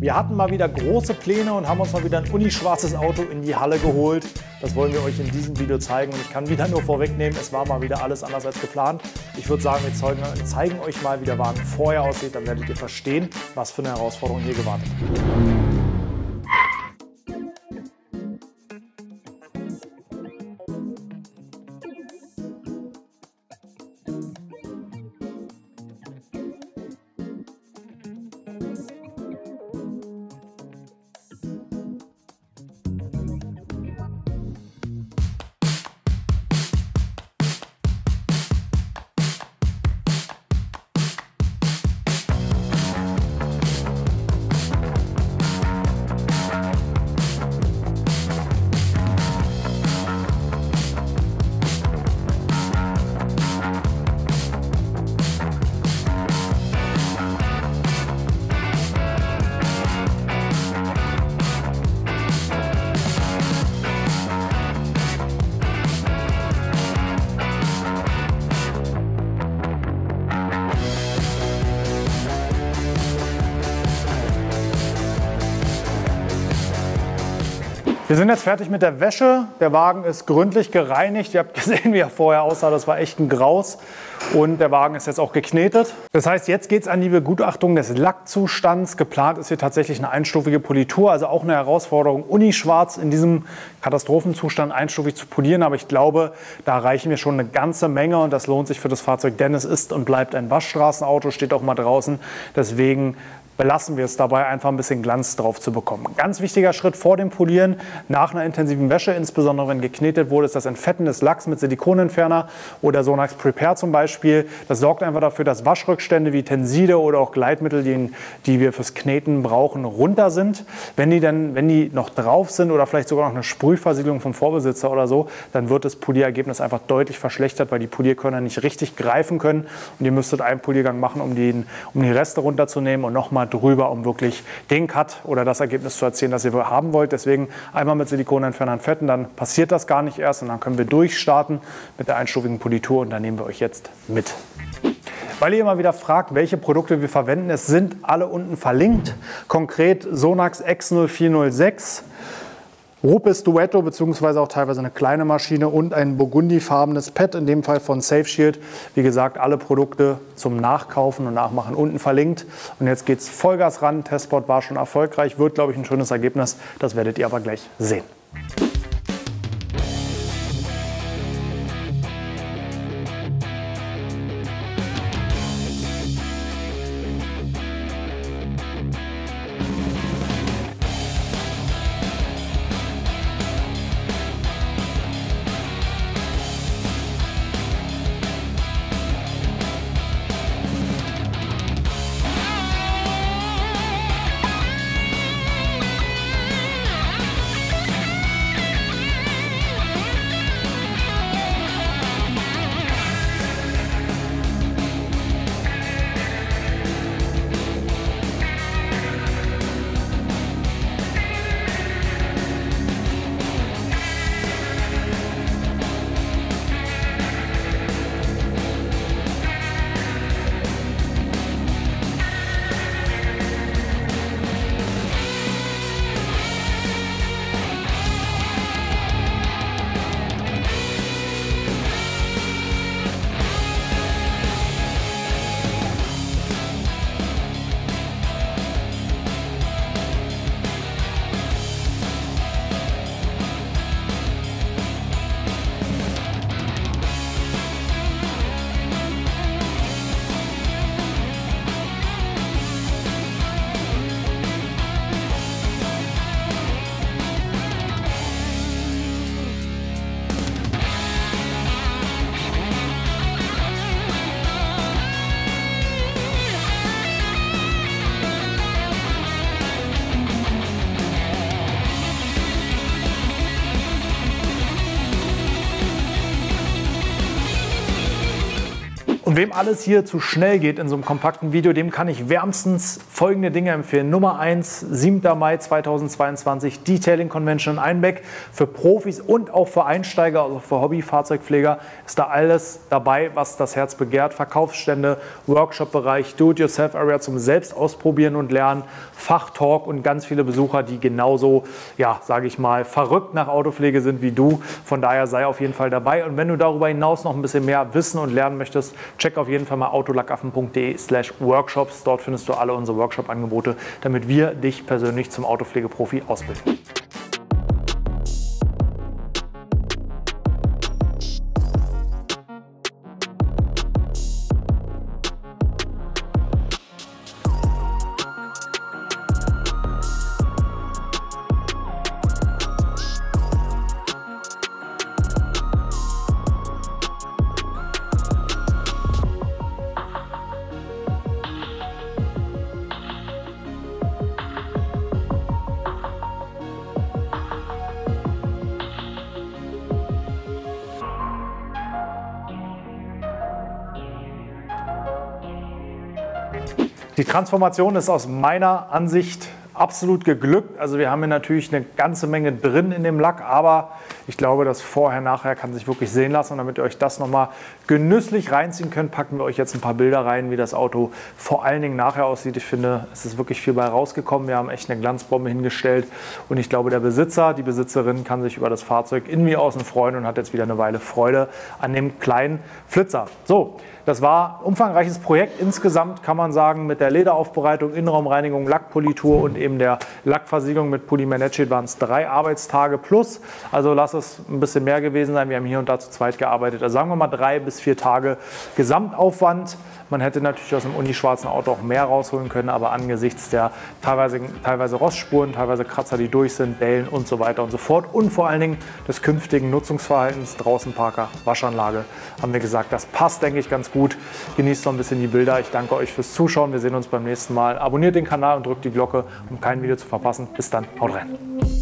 Wir hatten mal wieder große Pläne und haben uns mal wieder ein unischwarzes Auto in die Halle geholt. Das wollen wir euch in diesem Video zeigen und ich kann wieder nur vorwegnehmen, es war mal wieder alles anders als geplant. Ich würde sagen, wir zeigen euch mal, wie der Wagen vorher aussieht, dann werdet ihr verstehen, was für eine Herausforderung hier gewartet hat. Wir sind jetzt fertig mit der Wäsche. Der Wagen ist gründlich gereinigt. Ihr habt gesehen, wie er vorher aussah. Das war echt ein Graus. Und der Wagen ist jetzt auch geknetet. Das heißt, jetzt geht es an die Begutachtung des Lackzustands. Geplant ist hier tatsächlich eine einstufige Politur. Also auch eine Herausforderung, unischwarz in diesem Katastrophenzustand einstufig zu polieren. Aber ich glaube, da erreichen wir schon eine ganze Menge. Und das lohnt sich für das Fahrzeug, denn es ist und bleibt ein Waschstraßenauto. Steht auch mal draußen. Deswegen belassen wir es dabei, einfach ein bisschen Glanz drauf zu bekommen. Ganz wichtiger Schritt vor dem Polieren, nach einer intensiven Wäsche, insbesondere wenn geknetet wurde, ist das Entfetten des Lacks mit Silikonentferner oder Sonax Prepare zum Beispiel. Das sorgt einfach dafür, dass Waschrückstände wie Tenside oder auch Gleitmittel, die wir fürs Kneten brauchen, runter sind. Wenn die noch drauf sind oder vielleicht sogar noch eine Sprühversiegelung vom Vorbesitzer oder so, dann wird das Polierergebnis einfach deutlich verschlechtert, weil die Polierkörner nicht richtig greifen können. Und ihr müsstet einen Poliergang machen, um die Reste runterzunehmen und nochmal drüber, um wirklich den Cut oder das Ergebnis zu erzielen, das ihr haben wollt. Deswegen einmal mit Silikonentferner entfetten, dann passiert das gar nicht erst und dann können wir durchstarten mit der einstufigen Politur und da nehmen wir euch jetzt mit. Weil ihr immer wieder fragt, welche Produkte wir verwenden, es sind alle unten verlinkt. Konkret Sonax X0406. Rupes Duetto bzw. auch teilweise eine kleine Maschine und ein burgundifarbenes Pad, in dem Fall von SafeShield. Wie gesagt, alle Produkte zum Nachkaufen und Nachmachen unten verlinkt. Und jetzt geht es Vollgas ran. Testspot war schon erfolgreich, wird, glaube ich, ein schönes Ergebnis. Das werdet ihr aber gleich sehen. Und wem alles hier zu schnell geht in so einem kompakten Video, dem kann ich wärmstens folgende Dinge empfehlen. Nummer 1, 7. Mai 2022, Detailing Convention in Einbeck. Für Profis und auch für Einsteiger, also für Hobbyfahrzeugpfleger, ist da alles dabei, was das Herz begehrt. Verkaufsstände, Workshop-Bereich, Do-it-yourself-Area zum Selbst ausprobieren und lernen, Fachtalk und ganz viele Besucher, die genauso, ja, sage ich mal, verrückt nach Autopflege sind wie du. Von daher sei auf jeden Fall dabei. Und wenn du darüber hinaus noch ein bisschen mehr wissen und lernen möchtest, check auf jeden Fall mal autolackaffen.de/workshops. Dort findest du alle unsere Workshop-Angebote, damit wir dich persönlich zum Autopflegeprofi ausbilden. Die Transformation ist aus meiner Ansicht absolut geglückt. Also wir haben hier natürlich eine ganze Menge drin in dem Lack, aber ich glaube, das Vorher-Nachher kann sich wirklich sehen lassen. Und damit ihr euch das nochmal genüsslich reinziehen könnt, packen wir euch jetzt ein paar Bilder rein, wie das Auto vor allen Dingen nachher aussieht. Ich finde, es ist wirklich viel bei rausgekommen. Wir haben echt eine Glanzbombe hingestellt und ich glaube, der Besitzer, die Besitzerin kann sich über das Fahrzeug innen wie außen freuen und hat jetzt wieder eine Weile Freude an dem kleinen Flitzer. So, das war ein umfangreiches Projekt. Insgesamt kann man sagen, mit der Lederaufbereitung, Innenraumreinigung, Lackpolitur und eben der Lackversiegelung mit Pulimer-Net-Sheet waren es 3 Arbeitstage plus. Also lass es ein bisschen mehr gewesen sein. Wir haben hier und da zu zweit gearbeitet. Also sagen wir mal 3 bis 4 Tage Gesamtaufwand. Man hätte natürlich aus dem unischwarzen Auto auch mehr rausholen können, aber angesichts der teilweise Rostspuren, teilweise Kratzer, die durch sind, Dellen und so weiter und so fort und vor allen Dingen des künftigen Nutzungsverhaltens, Draußenparker, Waschanlage, haben wir gesagt, das passt, denke ich, ganz gut. Genießt noch ein bisschen die Bilder. Ich danke euch fürs Zuschauen. Wir sehen uns beim nächsten Mal. Abonniert den Kanal und drückt die Glocke, um kein Video zu verpassen. Bis dann, haut rein.